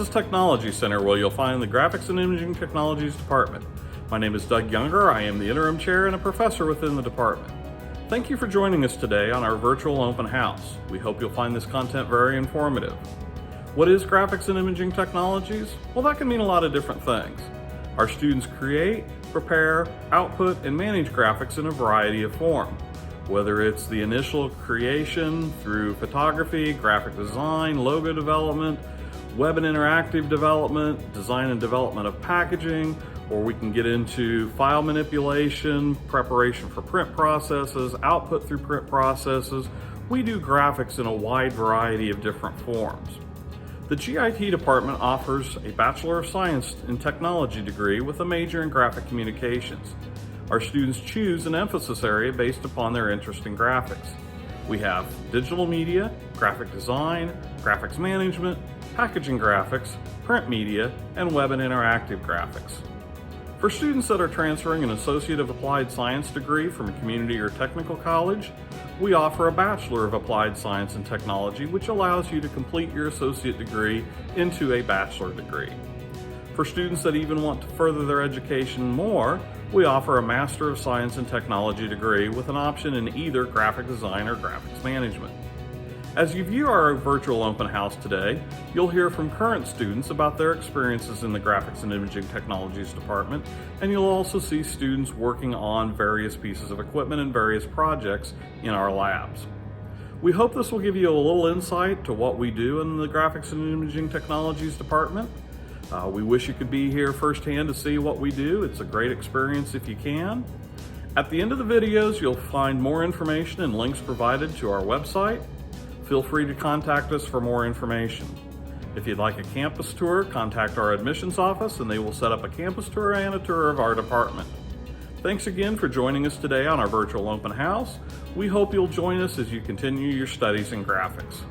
Campus Technology Center, where you'll find the Graphics and Imaging Technologies Department. My name is Doug Younger. I am the interim chair and a professor within the department. Thank you for joining us today on our virtual open house. We hope you'll find this content very informative. What is Graphics and Imaging Technologies? Well, that can mean a lot of different things. Our students create, prepare, output, and manage graphics in a variety of forms. Whether it's the initial creation through photography, graphic design, logo development, web and interactive development, design and development of packaging, or we can get into file manipulation, preparation for print processes, output through print processes. We do graphics in a wide variety of different forms. The GIT department offers a Bachelor of Science in Technology degree with a major in graphic communications. Our students choose an emphasis area based upon their interest in graphics. We have digital media, graphic design, graphics management, packaging graphics, print media, and web and interactive graphics. For students that are transferring an Associate of Applied Science degree from a community or technical college, we offer a Bachelor of Applied Science and Technology, which allows you to complete your associate degree into a bachelor degree. For students that even want to further their education more, we offer a Master of Science and Technology degree with an option in either graphic design or graphics management. As you view our virtual open house today, you'll hear from current students about their experiences in the Graphics and Imaging Technologies department, and you'll also see students working on various pieces of equipment and various projects in our labs. We hope this will give you a little insight to what we do in the Graphics and Imaging Technologies department. We wish you could be here firsthand to see what we do. It's a great experience if you can. At the end of the videos, you'll find more information and links provided to our website. Feel free to contact us for more information. If you'd like a campus tour, contact our admissions office and they will set up a campus tour and a tour of our department. Thanks again for joining us today on our virtual open house. We hope you'll join us as you continue your studies in graphics.